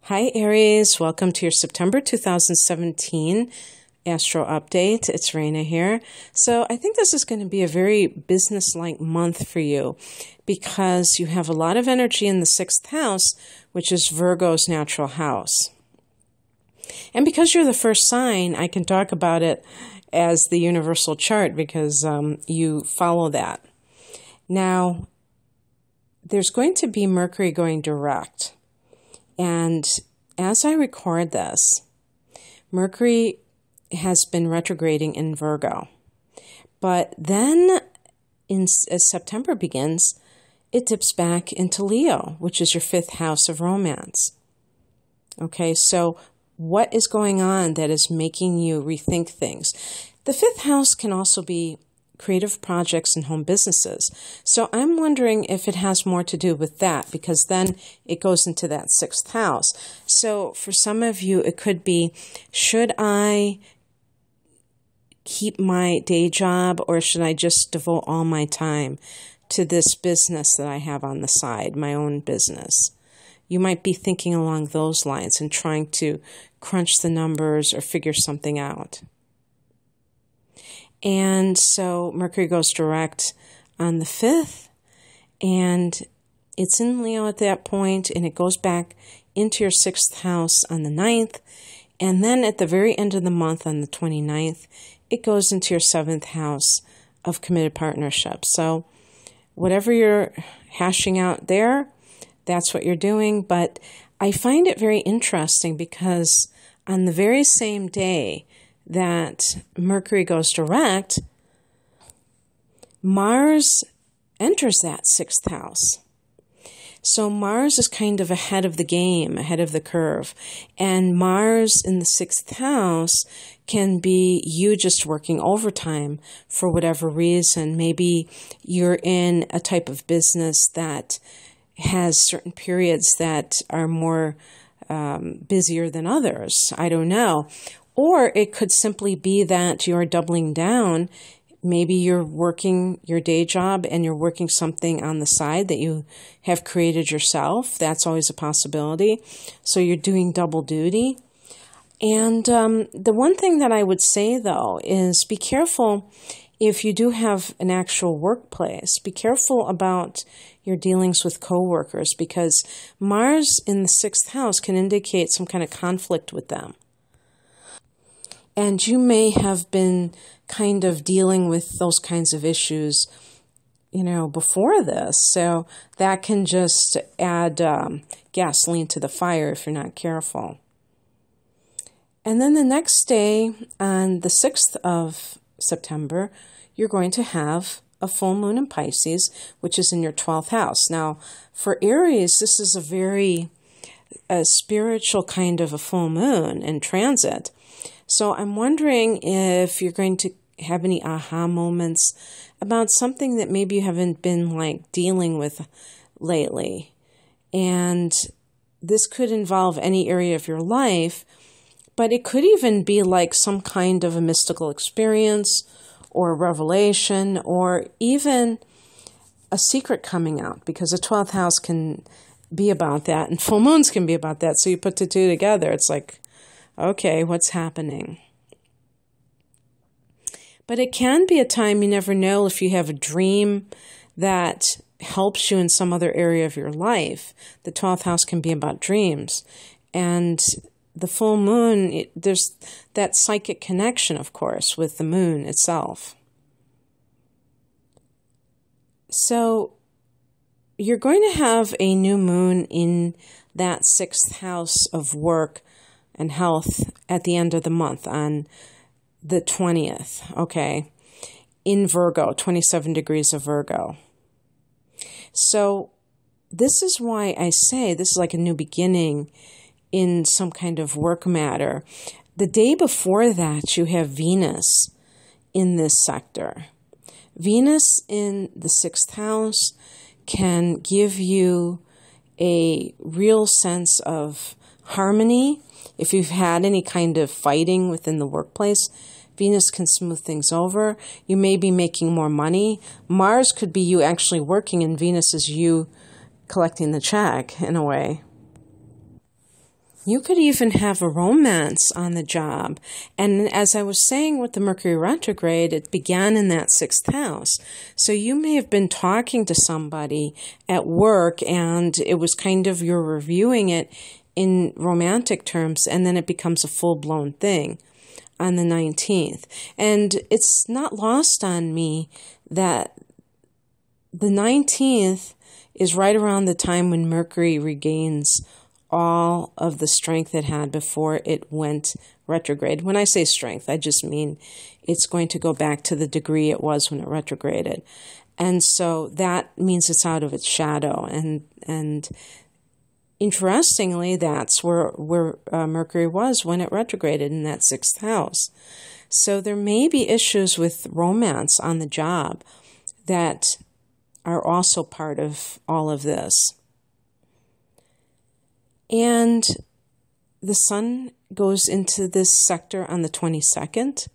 Hi Aries, welcome to your September 2017 Astro Update. It's Raina here. So I think this is going to be a very business-like month for you because you have a lot of energy in the 6th house, which is Virgo's natural house. And because you're the first sign, I can talk about it as the universal chart because you follow that. Now, there's going to be Mercury going direct. And as I record this, Mercury has been retrograding in Virgo. But then as September begins, it dips back into Leo, which is your 5th house of romance. Okay, so what is going on that is making you rethink things? The 5th house can also be creative projects and home businesses. So I'm wondering if it has more to do with that because then it goes into that 6th house. So for some of you, it could be, should I keep my day job or should I just devote all my time to this business that I have on the side, my own business? You might be thinking along those lines and trying to crunch the numbers or figure something out. And so Mercury goes direct on the 5th, and it's in Leo at that point, and it goes back into your 6th house on the 9th, and then at the very end of the month on the 29th, it goes into your 7th house of committed partnership. So whatever you're hashing out there, that's what you're doing. But I find it very interesting because on the very same day that Mercury goes direct, Mars enters that 6th house. So Mars is kind of ahead of the game, ahead of the curve. And Mars in the 6th house can be you just working overtime for whatever reason. Maybe you're in a type of business that has certain periods that are more busier than others. I don't know. Or it could simply be that you're doubling down. Maybe you're working your day job and you're working something on the side that you have created yourself. That's always a possibility. So you're doing double duty. And the one thing that I would say, though, is be careful if you do have an actual workplace. Be careful about your dealings with coworkers because Mars in the 6th house can indicate some kind of conflict with them. And you may have been kind of dealing with those kinds of issues, before this. So that can just add gasoline to the fire if you're not careful. And then the next day, on the 6th of September, you're going to have a full moon in Pisces, which is in your 12th house. Now, for Aries, this is a very spiritual kind of a full moon in transit. So I'm wondering if you're going to have any aha moments about something that maybe you haven't been dealing with lately. And this could involve any area of your life, but it could even be like some kind of a mystical experience or a revelation or even a secret coming out because the 12th house can be about that and full moons can be about that. So you put the two together, it's like, okay, what's happening? But it can be a time you never know if you have a dream that helps you in some other area of your life. The 12th house can be about dreams. And the full moon, there's that psychic connection, of course, with the moon itself. So you're going to have a new moon in that 6th house of work and health at the end of the month on the 20th, okay, in Virgo, 27 degrees of Virgo. So this is why I say this is like a new beginning in some kind of work matter. The day before that, you have Venus in this sector. Venus in the 6th house can give you a real sense of harmony. If you've had any kind of fighting within the workplace, Venus can smooth things over. You may be making more money. Mars could be you actually working, and Venus is you collecting the check in a way. You could even have a romance on the job. And as I was saying with the Mercury retrograde, it began in that 6th house. So you may have been talking to somebody at work and it was kind of you're reviewing it in romantic terms, and then it becomes a full-blown thing on the 19th. And it's not lost on me that the 19th is right around the time when Mercury regains all of the strength it had before it went retrograde. When I say strength, I just mean it's going to go back to the degree it was when it retrograded. And so that means it's out of its shadow. And interestingly, that's where Mercury was when it retrograded, in that 6th house. So there may be issues with romance on the job that are also part of all of this. And the sun goes into this sector on the 22nd.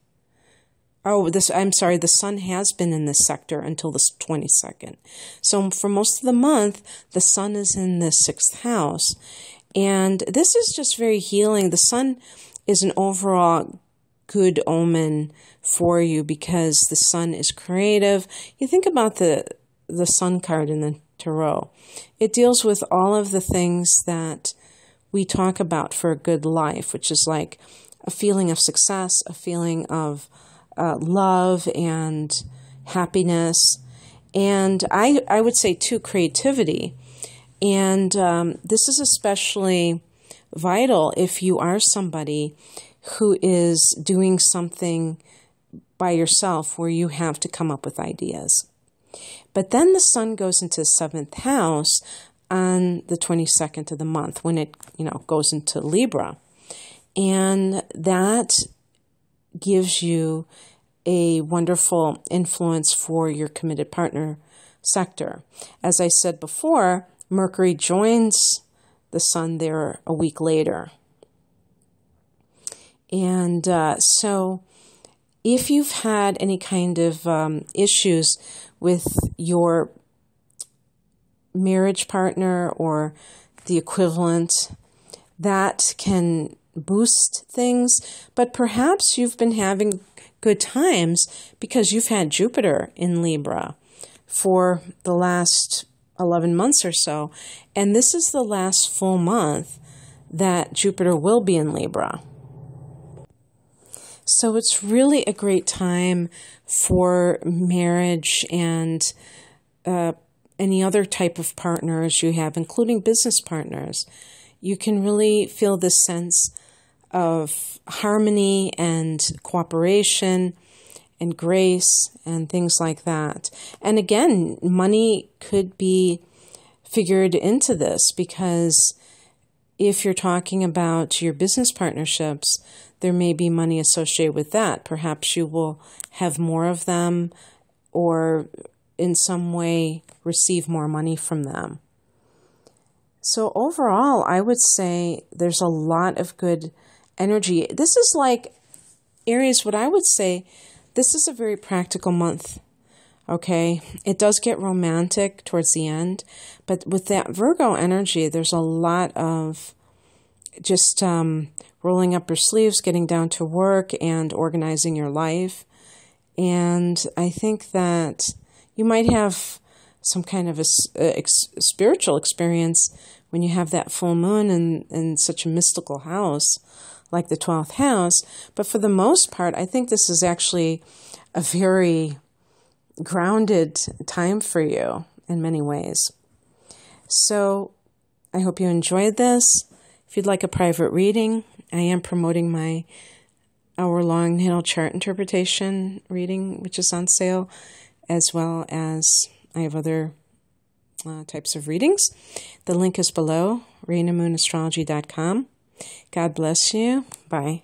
The sun has been in this sector until the 22nd. So for most of the month, the sun is in the 6th house. And this is just very healing. The sun is an overall good omen for you because the sun is creative. You think about the sun card in the tarot. It deals with all of the things that we talk about for a good life, which is like a feeling of success, a feeling of love and happiness, and I would say too, creativity. And this is especially vital if you are somebody who is doing something by yourself where you have to come up with ideas. But then the sun goes into the 7th house on the 22nd of the month when it, goes into Libra. And that gives you a wonderful influence for your committed partner sector. As I said before, Mercury joins the sun there a week later. And so if you've had any kind of issues with your marriage partner or the equivalent, that can boost things. But perhaps you've been having good times because you've had Jupiter in Libra for the last 11 months or so. And this is the last full month that Jupiter will be in Libra. So it's really a great time for marriage and any other type of partners you have, including business partners. You can really feel this sense of harmony and cooperation and grace and things like that. And again, money could be figured into this because if you're talking about your business partnerships, there may be money associated with that. Perhaps you will have more of them or in some way receive more money from them. So overall, I would say there's a lot of good energy. This is like, Aries, what I would say, this is a very practical month, okay? It does get romantic towards the end, but with that Virgo energy, there's a lot of just rolling up your sleeves, getting down to work, and organizing your life. And I think that you might have some kind of a spiritual experience when you have that full moon in such a mystical house like the 12th house. But for the most part, I think this is actually a very grounded time for you in many ways. So I hope you enjoyed this. If you'd like a private reading, I am promoting my hour-long natal chart interpretation reading, which is on sale, as well as I have other types of readings. The link is below, ReinaMoonAstrology.com. God bless you. Bye.